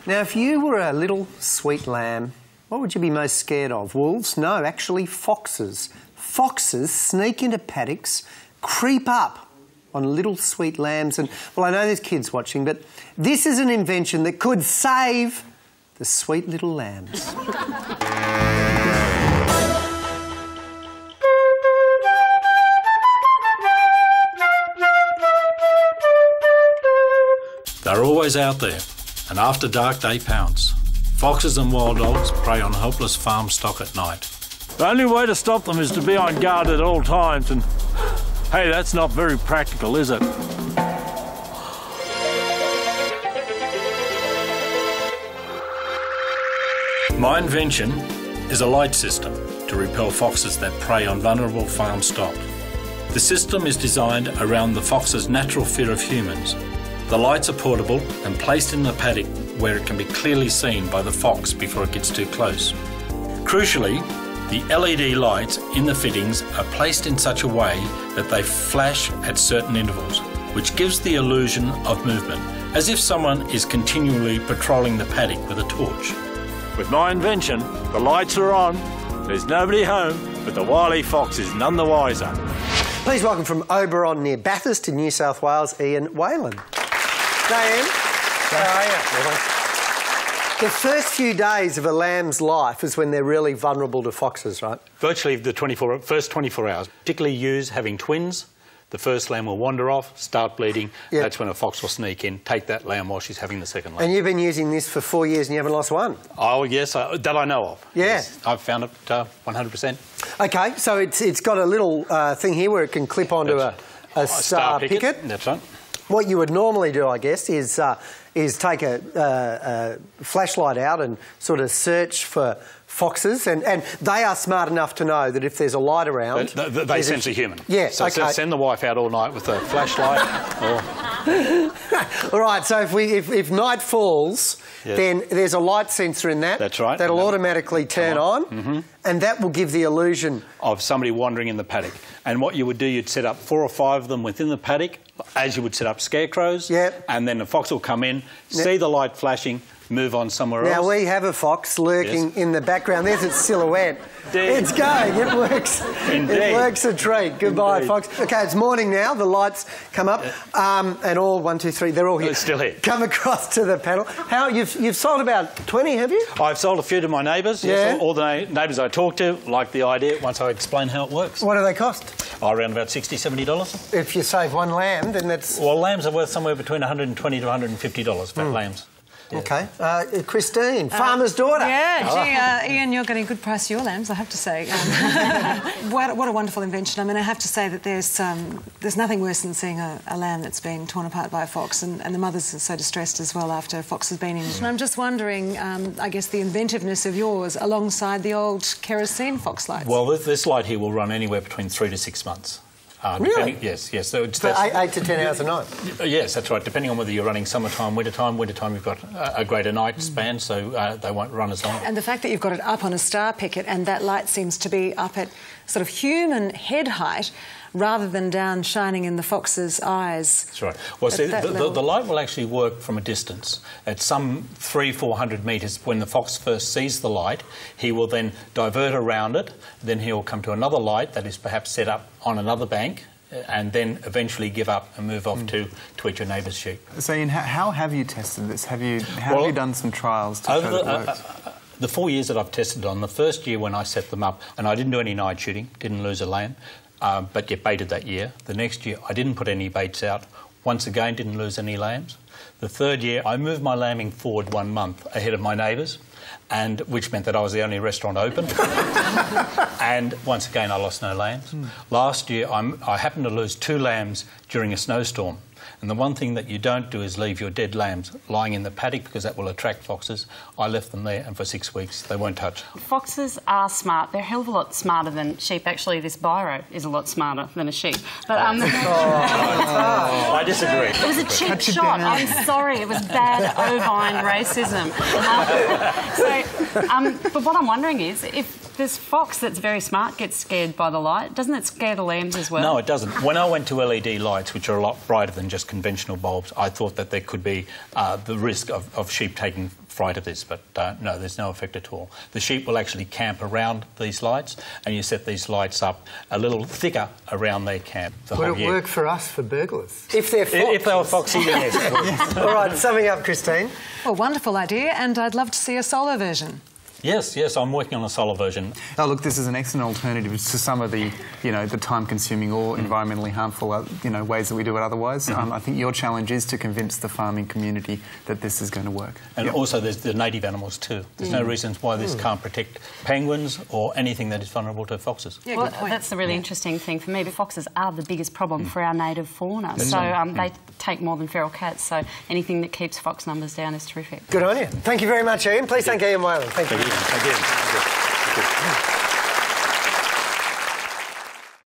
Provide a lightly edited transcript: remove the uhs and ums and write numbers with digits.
Now, if you were a little sweet lamb, what would you be most scared of? Wolves? No, actually foxes. Foxes sneak into paddocks, creep up on little sweet lambs and, well, I know there's kids watching, but this is an invention that could save the sweet little lambs. They're always out there, and after dark they pounce. Foxes and wild dogs prey on helpless farm stock at night. The only way to stop them is to be on guard at all times, and hey, that's not very practical, is it? My invention is a light system to repel foxes that prey on vulnerable farm stock. The system is designed around the fox's natural fear of humans. The lights are portable and placed in the paddock where it can be clearly seen by the fox before it gets too close. Crucially, the LED lights in the fittings are placed in such a way that they flash at certain intervals, which gives the illusion of movement, as if someone is continually patrolling the paddock with a torch. With my invention, the lights are on, there's nobody home, but the wily fox is none the wiser. Please welcome from Oberon near Bathurst in New South Wales, Ian Whalan. Ian, how are you? The first few days of a lamb's life is when they're really vulnerable to foxes, right? Virtually the first 24 hours, particularly ewes having twins. The first lamb will wander off, start bleeding. Yep. That's when a fox will sneak in, take that lamb while she's having the second lamb. And you've been using this for 4 years and you haven't lost one? Oh, yes, that I know of. Yeah. Yes, I've found it 100%. OK, so it's got a little thing here where it can clip onto a star picket. That's right. What you would normally do, I guess, is take a flashlight out and sort of search for foxes, and they are smart enough to know that if there's a light around... They sense a human. Yeah, so OK. Send the wife out all night with a flashlight or... All right, so if night falls, yes, then there's a light sensor in that. That's right. That'll automatically turn on, and that will give the illusion... of somebody wandering in the paddock. And what you would do, you'd set up 4 or 5 of them within the paddock, as you would set up scarecrows. Yep. And then the fox will come in, see the light flashing, move on somewhere else. Now, we have a fox lurking in the background. There's its silhouette. Indeed. It's going. It works. Indeed. It works a treat. Goodbye, Indeed. fox. OK, it's morning now. The lights come up. And all, 1, 2, 3, they're all here. It's still here. Come across to the panel. How, you've sold about 20, have you? I've sold a few to my neighbours. Yeah. Yes, all the neighbours I talk to like the idea once I explain how it works. What do they cost? Oh, around about $60, $70. If you save one lamb, then that's... Well, lambs are worth somewhere between $120 to $150, fat lambs. Yeah. OK. Christine, farmer's daughter. Yeah, gee, Ian, you're getting a good price for your lambs, I have to say. What a wonderful invention. I mean, I have to say that there's nothing worse than seeing a lamb that's been torn apart by a fox, and the mothers are so distressed as well after a fox has been in. And I'm just wondering, I guess, the inventiveness of yours alongside the old kerosene Foxlights. Well, this light here will run anywhere between 3 to 6 months. Really? Yes. So it's 8 to 10 hours a night? Yes, that's right. Depending on whether you're running summertime, wintertime. Wintertime, you've got a greater night span, so they won't run as long. And the fact that you've got it up on a star picket and that light seems to be up at sort of human head height rather than down shining in the fox's eyes. That's right. Well, see, the light will actually work from a distance. At some 300-400 metres, when the fox first sees the light, he will then divert around it, then he'll come to another light that is perhaps set up on another bank, and then eventually give up and move off to eat your neighbour's sheep. So, Ian, how have you tested this? Have you done some trials to show that it works? The 4 years that I've tested on, the first year when I set them up, and I didn't do any night shooting, didn't lose a lamb, but get baited that year. The next year, I didn't put any baits out. Once again, didn't lose any lambs. The third year, I moved my lambing forward 1 month ahead of my neighbours, and which meant that I was the only restaurant open. And once again, I lost no lambs. Last year, I happened to lose 2 lambs during a snowstorm. And the one thing that you don't do is leave your dead lambs lying in the paddock, because that will attract foxes. I left them there, and for 6 weeks they weren't touched. Foxes are smart. They're a hell of a lot smarter than sheep. Actually, this biro is a lot smarter than a sheep. But I disagree. It was a cheap shot. I'm sorry. It was bad ovine racism. But what I'm wondering is, if this fox that's very smart gets scared by the light, doesn't it scare the lambs as well? No, it doesn't. When I went to LED lights, which are a lot brighter than just conventional bulbs, I thought that there could be the risk of sheep taking fright of this, but no, there's no effect at all. The sheep will actually camp around these lights, and you set these lights up a little thicker around their camp the whole year. Would it work for us, for burglars? If they're foxes. If they were foxy, yes. All right, summing up, Christine. Well, wonderful idea, and I'd love to see a solar version. Yes, I'm working on a solar version. Oh, look, this is an excellent alternative to some of the, the time-consuming or environmentally harmful, ways that we do it otherwise. I think your challenge is to convince the farming community that this is going to work. And also there's the native animals too. There's no reasons why this can't protect penguins or anything that is vulnerable to foxes. Yeah, well, that's the really interesting thing for me. The foxes are the biggest problem for our native fauna. So they take more than feral cats, so anything that keeps fox numbers down is terrific. Good on you. Thank you very much, Ian. Please thank Ian Whalan. Thank you. Thank you.